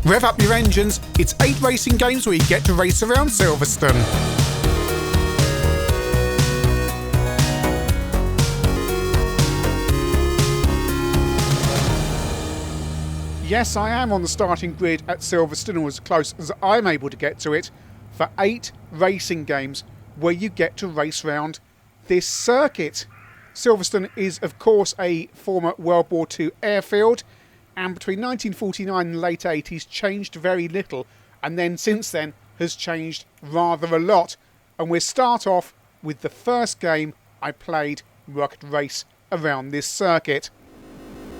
Rev up your engines, it's 8 racing games where you get to race around Silverstone. Yes, I am on the starting grid at Silverstone, or as close as I'm able to get to it, for 8 racing games where you get to race around this circuit. Silverstone is, of course, a former World War II airfield, and between 1949 and the late 80s changed very little, and then since then has changed rather a lot. And we'll start off with the first game I played where I could race around this circuit.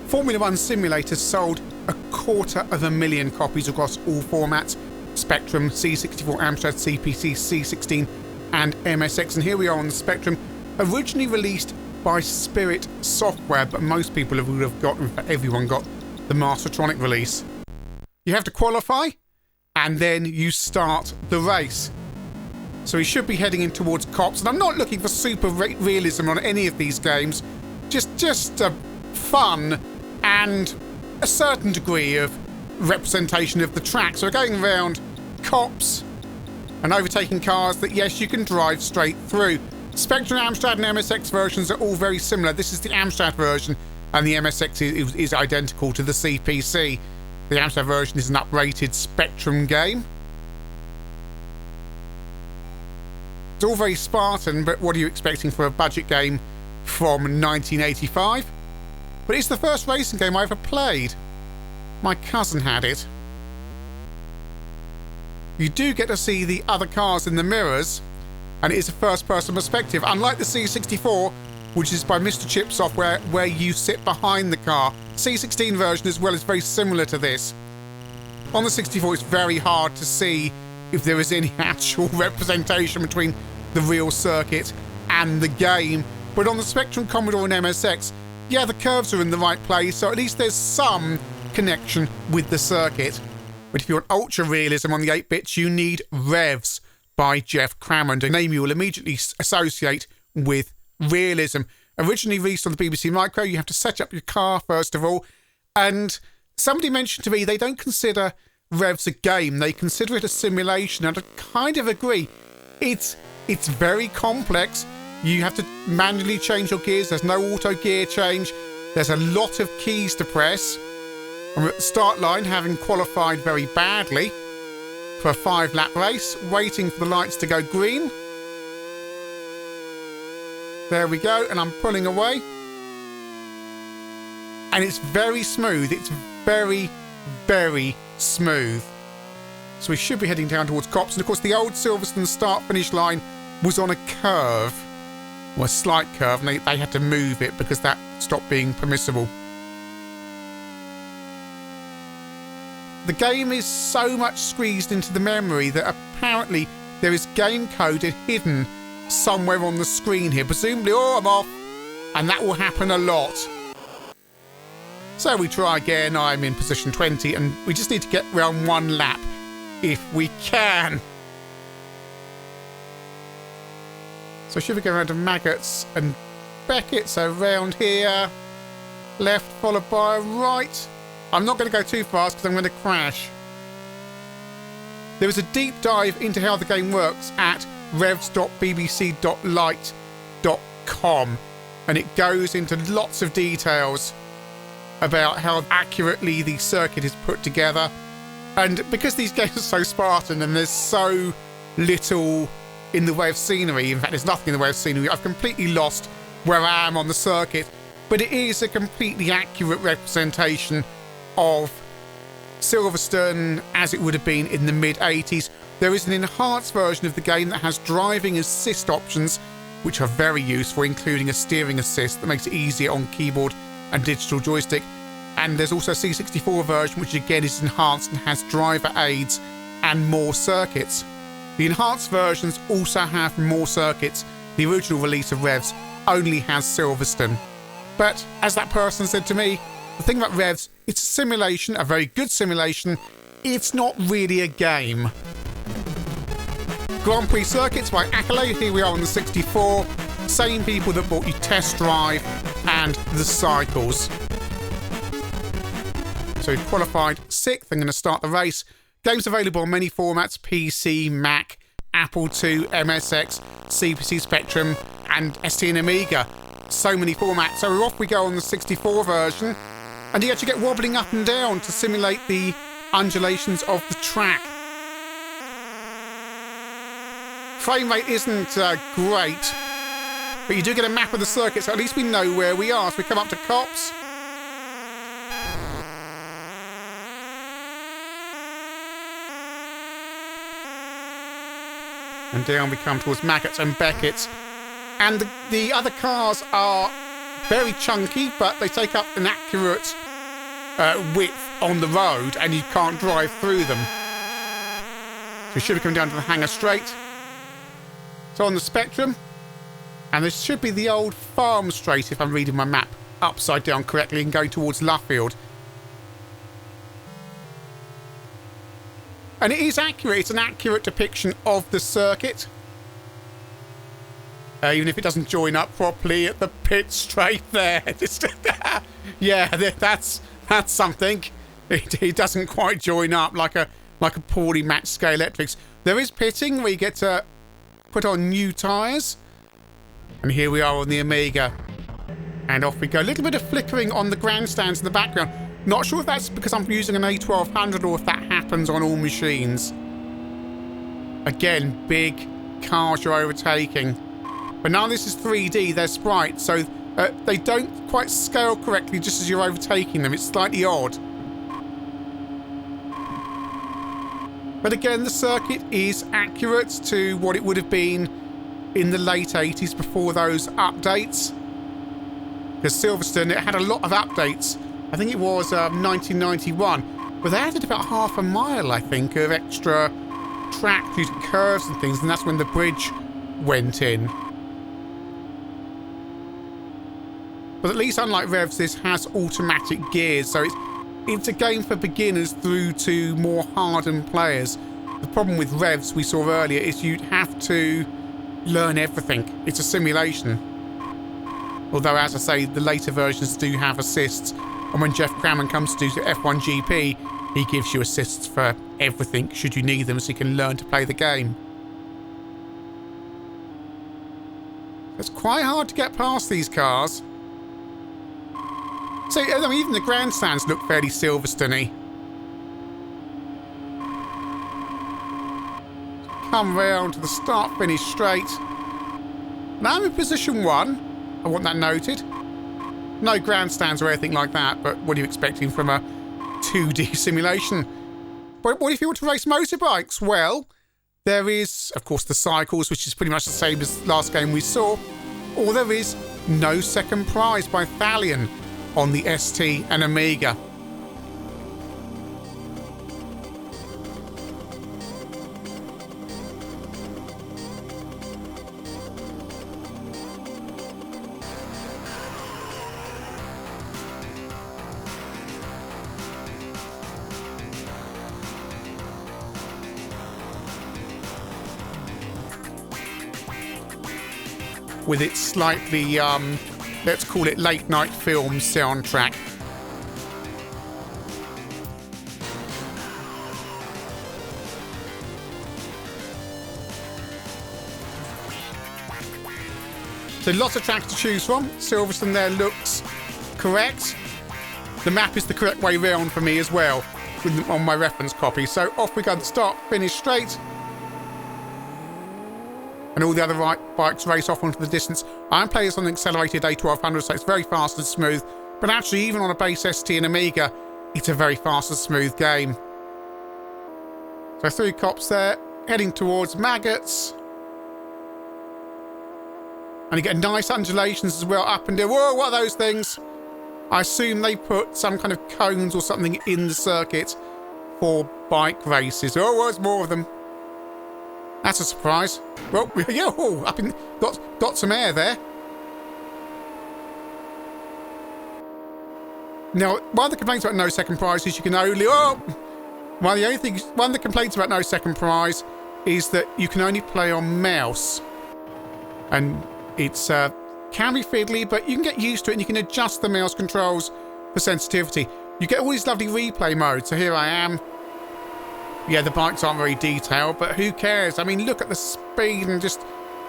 Formula 1 Simulator sold 250,000 copies across all formats: Spectrum, C64, Amstrad, CPC, C16 and MSX. And here we are on the Spectrum, originally released by Spirit Software, but most people would have got, in fact everyone got, the Mastertronic release. You have to qualify and then you start the race. So we should be heading in towards Copse, and I'm not looking for super realism on any of these games, just fun and a certain degree of representation of the track. So we're going around Copse and overtaking cars that, yes, you can drive straight through. Spectrum, Amstrad and MSX versions are all very similar. This is the Amstrad version, and the MSX is identical to the CPC. The Amstrad version is an uprated Spectrum game. It's all very Spartan, but what are you expecting for a budget game from 1985? But it's the first racing game I ever played. My cousin had it. You do get to see the other cars in the mirrors, and it is a first-person perspective, unlike the C64, which is by Mr. Chip Software, where you sit behind the car. C16 version as well is very similar to this. On the 64, it's very hard to see if there is any actual representation between the real circuit and the game. But on the Spectrum, Commodore and MSX, yeah, the curves are in the right place, so at least there's some connection with the circuit. But if you want ultra realism on the 8-bits, you need Revs by Jeff Crammond, a name you will immediately associate with realism. Originally released on the BBC Micro, you have to set up your car first of all, and somebody mentioned to me they don't consider Revs a game, they consider it a simulation, and I kind of agree. It's very complex. You have to manually change your gears, there's no auto gear change, there's a lot of keys to press. I'm at the start line, having qualified very badly for a 5-lap race, waiting for the lights to go green. There we go, and I'm pulling away. And it's very smooth, it's very, very smooth. So we should be heading down towards Copse, and of course the old Silverstone start-finish line was on a curve. Or a slight curve, and they had to move it because that stopped being permissible. The game is so much squeezed into the memory that apparently there is game code hidden somewhere on the screen here. Presumably, I'm off, and that will happen a lot. So we try again. I'm in position 20, and we just need to get around 1 lap if we can. So should we go around to Becketts and Becketts around here? Left followed by a right. I'm not going to go too fast because I'm going to crash. There is a deep dive into how the game works at revs.bbc.light.com, and it goes into lots of details about how accurately the circuit is put together. And because these games are so Spartan and there's so little in the way of scenery, in fact there's nothing in the way of scenery, I've completely lost where I am on the circuit, but it is a completely accurate representation of Silverstone as it would have been in the mid-80s. There is an enhanced version of the game that has driving assist options, which are very useful, including a steering assist that makes it easier on keyboard and digital joystick. And there's also a C64 version, which again is enhanced and has driver aids and more circuits. The enhanced versions also have more circuits. The original release of Revs only has Silverstone. But as that person said to me, the thing about Revs, it's a simulation, a very good simulation. It's not really a game. Grand Prix circuits by Accolade. Here we are on the 64. Same people that bought you Test Drive and the Cycles. So we've qualified 6th. I'm going to start the race. Games available on many formats: PC, Mac, Apple II, MSX, CPC Spectrum, and ST and Amiga. So many formats. So off we go on the 64 version. And you actually get wobbling up and down to simulate the undulations of the track. Frame rate isn't great, but you do get a map of the circuit, so at least we know where we are. So we come up to Copse. And down we come towards Copse and Becketts. And the other cars are very chunky, but they take up an accurate width on the road, and you can't drive through them. So we should be coming down to the hangar straight. So on the Spectrum, and this should be the old farm straight if I'm reading my map upside down correctly and going towards Luffield. And it is accurate. It's an accurate depiction of the circuit. Even if it doesn't join up properly at the pit straight there. Yeah, that's something. It doesn't quite join up like a poorly matched scale electrics. There is pitting where you get to put on new tyres. And here we are on the Amiga. And off we go. A little bit of flickering on the grandstands in the background. Not sure if that's because I'm using an A1200 or if that happens on all machines. Again, big cars you're overtaking. But now this is 3D, they're sprites, so they don't quite scale correctly just as you're overtaking them. It's slightly odd. But again, the circuit is accurate to what it would have been in the late 80s before those updates. Because Silverstone, it had a lot of updates. I think it was 1991. But they added about half a mile, I think, of extra track due to curves and things, and that's when the bridge went in. But at least, unlike Revs, this has automatic gears, so it's a game for beginners through to more hardened players. The problem with Revs, we saw earlier, is you'd have to learn everything. It's a simulation. Although, as I say, the later versions do have assists, and when Jeff Crammon comes to do F1 GP, he gives you assists for everything, should you need them, so you can learn to play the game. It's quite hard to get past these cars. So, I mean, even the grandstands look fairly Silverstone-y. Come round to the start-finish straight. Now I'm in position 1. I want that noted. No grandstands or anything like that, but what are you expecting from a 2D simulation? But what if you want to race motorbikes? Well, there is, of course, the cycles, which is pretty much the same as the last game we saw. Or there is No Second Prize by Thallion on the ST and Amiga. With its slightly, let's call it late night film soundtrack. So lots of tracks to choose from. Silverstone there looks correct. The map is the correct way round for me as well on my reference copy. So off we go to start, finish straight. And all the other bikes race off onto the distance. I'm playing this on an accelerated A1200, so it's very fast and smooth. But actually, even on a base ST and Amiga, it's a very fast and smooth game. So through Copse there, heading towards Becketts. And you get nice undulations as well, up and down. Whoa, what are those things? I assume they put some kind of cones or something in the circuit for bike races. Oh, well, there's more of them. That's a surprise. Well, yeah, oh, up in, got some air there. Now, one of the complaints about No Second Prize is you can only... one of the complaints about No Second Prize is that you can only play on mouse. And it's can be fiddly, but you can get used to it and you can adjust the mouse controls for sensitivity. You get all these lovely replay modes. So here I am. Yeah, the bikes aren't very detailed, but who cares? I mean, look at the speed and just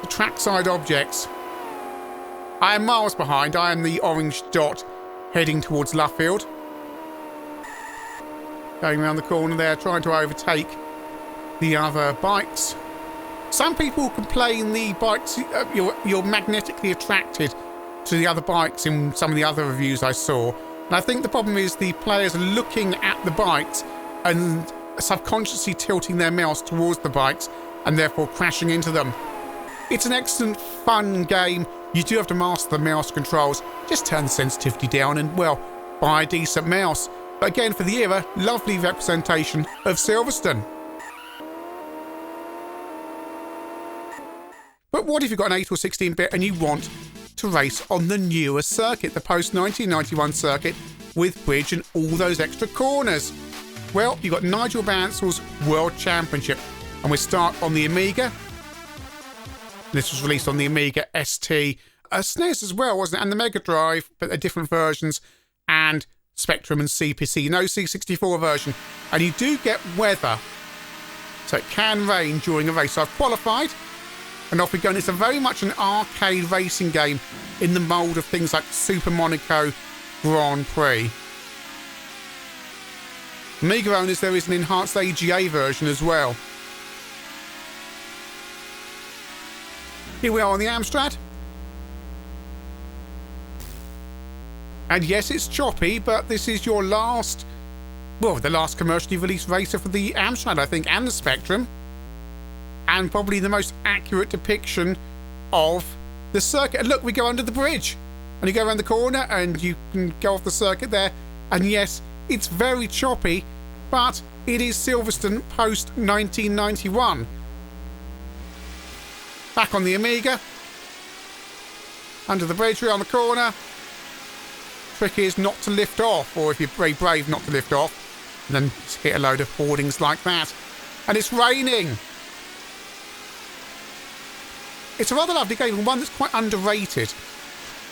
the trackside objects. I am miles behind. I am the orange dot heading towards Luffield. Going around the corner there, trying to overtake the other bikes. Some people complain the bikes, you're magnetically attracted to the other bikes in some of the other reviews I saw. And I think the problem is the players are looking at the bikes and subconsciously tilting their mouse towards the bikes and therefore crashing into them. It's an excellent, fun game. You do have to master the mouse controls. Just turn the sensitivity down and, well, buy a decent mouse. But again, for the era, lovely representation of Silverstone. But what if you've got an 8 or 16-bit and you want to race on the newer circuit, the post-1991 circuit with bridge and all those extra corners? Well, you've got Nigel Mansell's World Championship, and we start on the Amiga. This was released on the Amiga ST, SNES as well, wasn't it? And the Mega Drive, but they're different versions, and Spectrum and CPC, no C64 version. And you do get weather, so it can rain during a race. So I've qualified, and off we go. And it's very much an arcade racing game in the mould of things like Super Monaco Grand Prix. Amiga owners, there is an enhanced AGA version as well. Here we are on the Amstrad. And yes, it's choppy, but this is your last, well, the last commercially released racer for the Amstrad, I think, and the Spectrum. And probably the most accurate depiction of the circuit. And look, we go under the bridge. And you go around the corner and you can go off the circuit there. And yes, it's very choppy, but it is Silverstone post-1991. Back on the Amiga. Under the bridge, around the corner. Trick is not to lift off, or if you're very brave, not to lift off. And then just hit a load of hoardings like that. And it's raining. It's a rather lovely game, and one that's quite underrated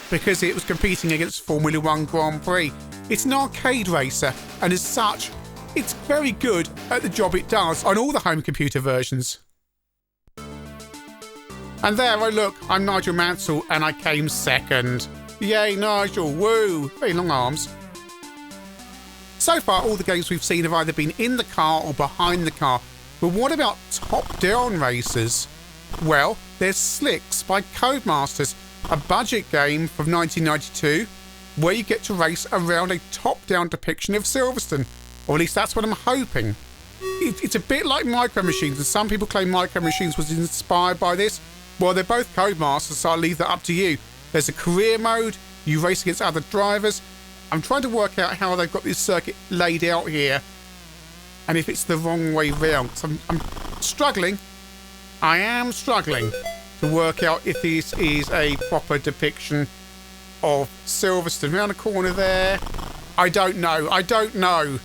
because it was competing against Formula 1 Grand Prix. It's an arcade racer, and as such, it's very good at the job it does on all the home computer versions. And there, oh look, I'm Nigel Mansell, and I came second. Yay, Nigel, woo! Very long arms. So far, all the games we've seen have either been in the car or behind the car. But what about top-down races? Well, there's Slicks by Codemasters, a budget game from 1992 where you get to race around a top-down depiction of Silverstone. Or at least that's what I'm hoping. It's a bit like Micro Machines, and some people claim Micro Machines was inspired by this. Well, they're both Codemasters, so I'll leave that up to you. There's a career mode, you race against other drivers. I'm trying to work out how they've got this circuit laid out here, and if it's the wrong way round. So I'm struggling. I am struggling to work out if this is a proper depiction of Silverstone. Around the corner there. I don't know. I don't know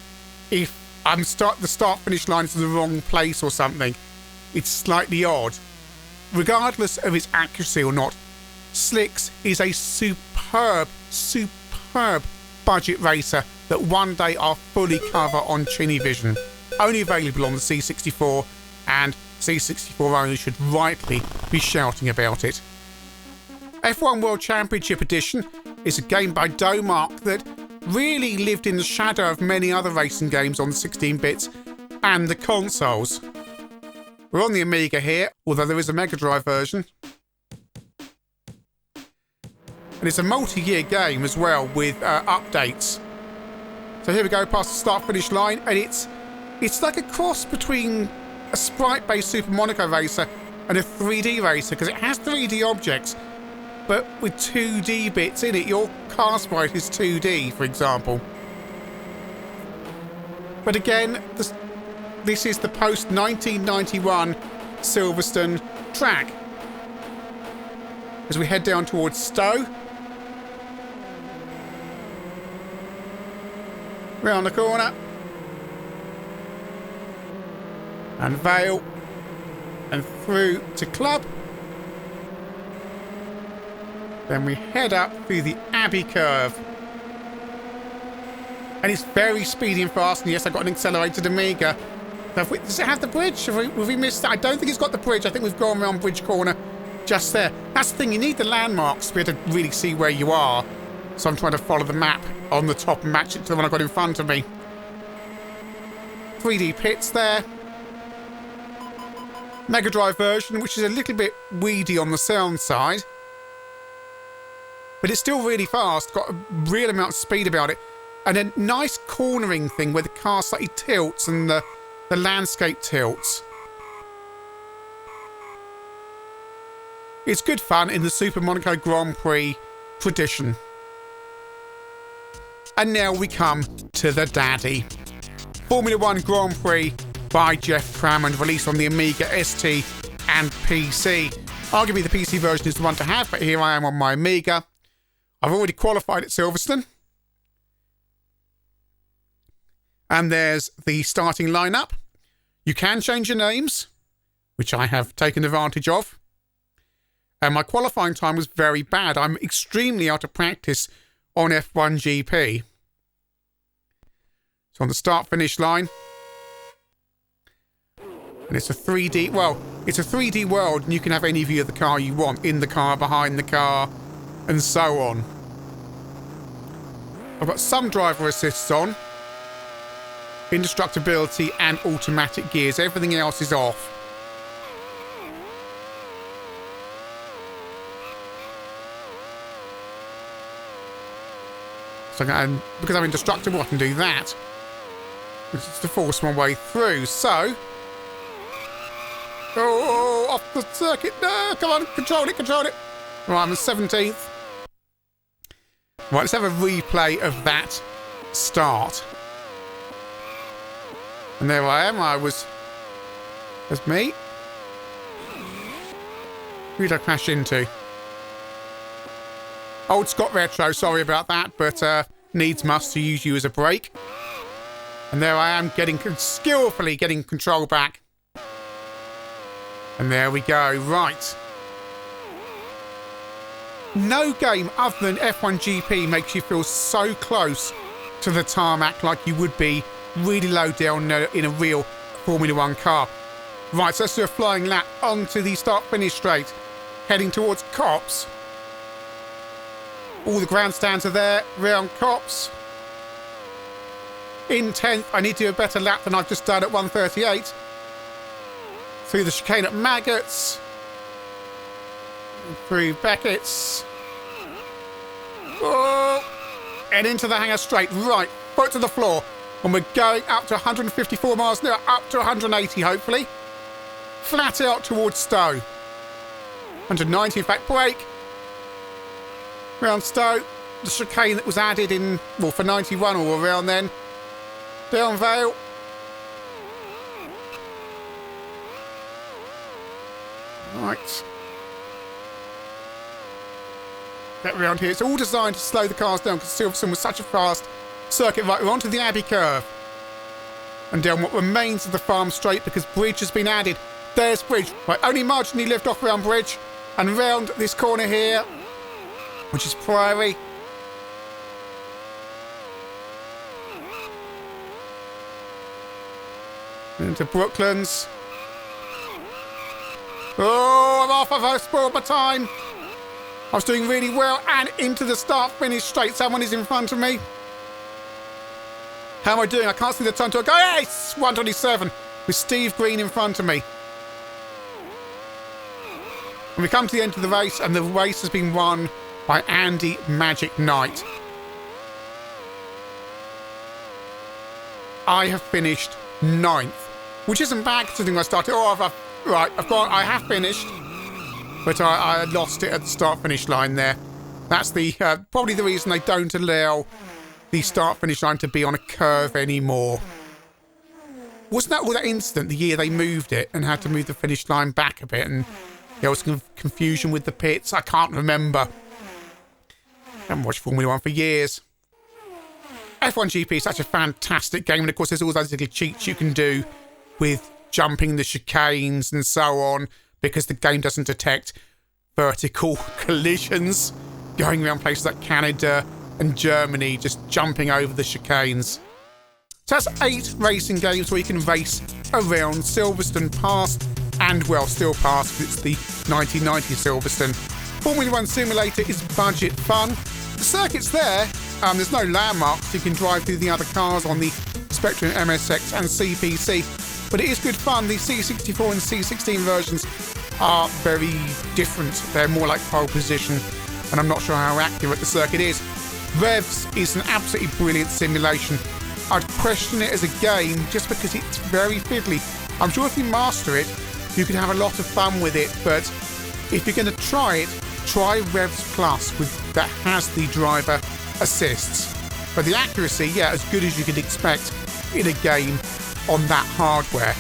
if the start-finish line is in the wrong place or something. It's slightly odd. Regardless of its accuracy or not, Slicks is a superb, superb budget racer that one day I'll fully cover on ChinnyVision. Only available on the C64, and C64 owners should rightly be shouting about it. F1 World Championship Edition is a game by Domark that really lived in the shadow of many other racing games on the 16-bits and the consoles. We're on the Amiga here, although there is a Mega Drive version. And it's a multi-year game as well with updates. So here we go past the start-finish line, and it's like a cross between a sprite-based Super Monaco racer and a 3D racer, because it has 3D objects, but with 2D bits in it. Your car sprite is 2D, for example. But again, this is the post-1991 Silverstone track. As we head down towards Stowe. Round the corner. And Vale. And through to Club. Then we head up through the Abbey Curve. And it's very speedy and fast. And yes, I've got an accelerated Amiga. Does it have the bridge? Have we missed that? I don't think it's got the bridge. I think we've gone around Bridge Corner just there. That's the thing. You need the landmarks to be able to really see where you are. So I'm trying to follow the map on the top and match it to the one I've got in front of me. 3D pits there. Mega Drive version, which is a little bit weedy on the sound side. But it's still really fast. Got a real amount of speed about it. And a nice cornering thing where the car slightly tilts and the landscape tilts. It's good fun in the Super Monaco Grand Prix tradition. And now we come to the daddy. Formula 1 Grand Prix by Jeff Crammond, released on the Amiga ST and PC. Arguably the PC version is the one to have, but here I am on my Amiga. I've already qualified at Silverstone. And there's the starting lineup. You can change your names, which I have taken advantage of. And my qualifying time was very bad. I'm extremely out of practice on F1 GP. So on the start-finish line. And it's a 3D... Well, it's a 3D world, and you can have any view of the car you want. In the car, behind the car, and so on. I've got some driver assists on. Indestructibility and automatic gears. Everything else is off. So because I'm indestructible, I can do that. Which is to force my way through. So... Oh, off the circuit. No, come on, control it, control it. Right, I'm in 17th. Right, let's have a replay of that start. And there I am. That's me. Who did I crash into? Old Scott Retro, sorry about that, but needs must to use you as a brake. And there I am, skillfully getting control back. And there we go, right. No game other than F1 GP makes you feel so close to the tarmac like you would be really low down in a real Formula 1 car. Right, so let's do a flying lap onto the start-finish straight, heading towards Copse. All the grandstands are there, round Copse. In 10th, I need to do a better lap than I've just done at 1:38. Through the chicane at Maggots. Through Becketts. Oh, and into the hangar straight. Right, foot to the floor. And we're going up to 154 miles an hour, up to 180 hopefully. Flat out towards Stowe. 190, in fact, brake. Round Stowe. The chicane that was added in, well, for 91 or around then. Down Vale. Right. Get round here. It's all designed to slow the cars down because Silverstone was such a fast circuit. Right, we're onto the Abbey Curve. And down what remains of the farm straight because bridge has been added. There's bridge. Right, only marginally lift off around bridge. And round this corner here, which is Priory. Into Brooklands. Oh, I'm off. I've spoiled my time. I was doing really well. And into the start-finish straight. Someone is in front of me. How am I doing? I can't see the time to go. Yes! 127 with Steve Green in front of me. And we come to the end of the race, and the race has been won by Andy Magic Knight. I have finished 9th, which isn't bad considering I started. Oh, I have finished, but I lost it at the start-finish line there. That's the probably the reason they don't allow the start-finish line to be on a curve anymore. Wasn't that all that incident the year they moved it and had to move the finish line back a bit, and there was confusion with the pits? I can't remember. I haven't watched Formula 1 for years. F1 GP is such a fantastic game, and of course there's all those little cheats you can do with jumping the chicanes and so on, because the game doesn't detect vertical collisions going around places like Canada and Germany, just jumping over the chicanes. So that's 8 racing games where you can race around Silverstone, past and, well, still past because it's the 1990 Silverstone. Formula 1 Simulator is budget fun. The circuit's there. There's no landmarks. You can drive through the other cars on the Spectrum MSX and CPC, but it is good fun. The C64 and C16 versions are very different. They're more like pole position, and I'm not sure how accurate the circuit is. Revs is an absolutely brilliant simulation. I'd question it as a game just because it's very fiddly. I'm sure if you master it, you can have a lot of fun with it, but if you're going to try it, try Revs Plus that has the driver assists. But the accuracy, yeah, as good as you could expect in a game on that hardware.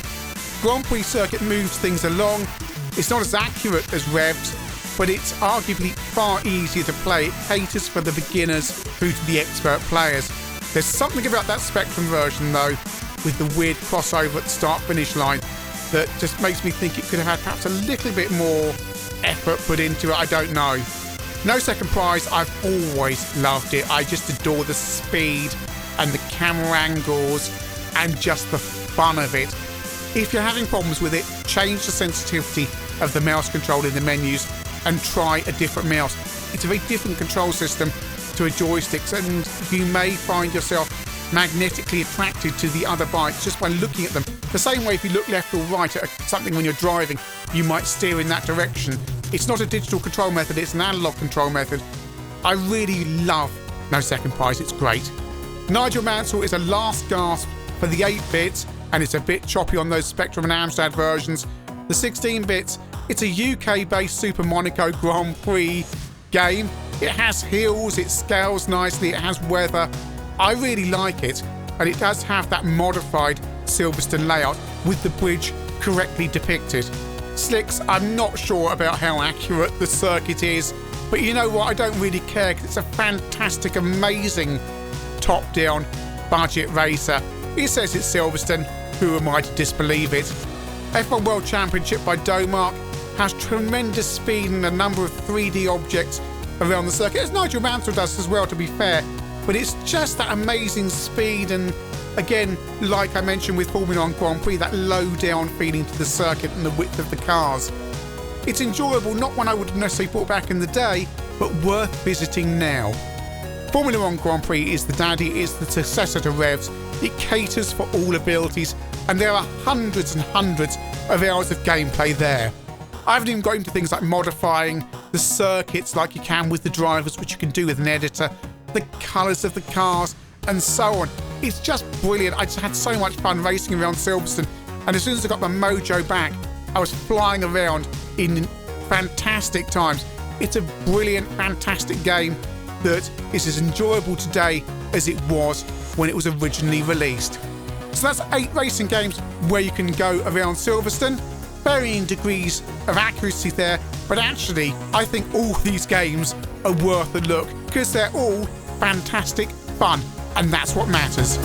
Grand Prix circuit moves things along. It's not as accurate as Revs, but it's arguably far easier to play. It caters for the beginners through to the expert players. There's something about that Spectrum version, though, with the weird crossover at the start-finish line, that just makes me think it could have had perhaps a little bit more effort put into it. I don't know. No Second Prize, I've always loved it. I just adore the speed and the camera angles and just the fun of it. If you're having problems with it, change the sensitivity of the mouse control in the menus and try a different mouse. It's a very different control system to a joysticks, and you may find yourself magnetically attracted to the other bikes just by looking at them. The same way if you look left or right at something when you're driving, you might steer in that direction. It's not a digital control method, it's an analog control method. I really love No Second Prize, it's great. Nigel Mansell is a last gasp for the 8-bits, and it's a bit choppy on those Spectrum and Amstrad versions. The 16-bits, it's a UK-based Super Monaco Grand Prix game. It has hills, it scales nicely, it has weather. I really like it, and it does have that modified Silverstone layout with the bridge correctly depicted. Slicks, I'm not sure about how accurate the circuit is, but you know what, I don't really care because it's a fantastic, amazing top-down budget racer. It says it's Silverstone, who am I to disbelieve it? F1 World Championship by Domark has tremendous speed and a number of 3D objects around the circuit, as Nigel Mansell does as well, to be fair, but it's just that amazing speed, and again, like I mentioned with Formula 1 Grand Prix, that low down feeling to the circuit and the width of the cars. It's enjoyable, not one I would have necessarily bought back in the day, but worth visiting now. Formula 1 Grand Prix is the daddy, it is the successor to Revs. It caters for all abilities, and there are hundreds and hundreds of hours of gameplay there. I haven't even got into things like modifying the circuits like you can with the drivers, which you can do with an editor, the colours of the cars, and so on. It's just brilliant. I just had so much fun racing around Silverstone, and as soon as I got my mojo back, I was flying around in fantastic times. It's a brilliant, fantastic game that is as enjoyable today as it was when it was originally released. So that's 8 racing games where you can go around Silverstone. Varying degrees of accuracy there, but actually I think all these games are worth a look because they're all fantastic fun, and that's what matters.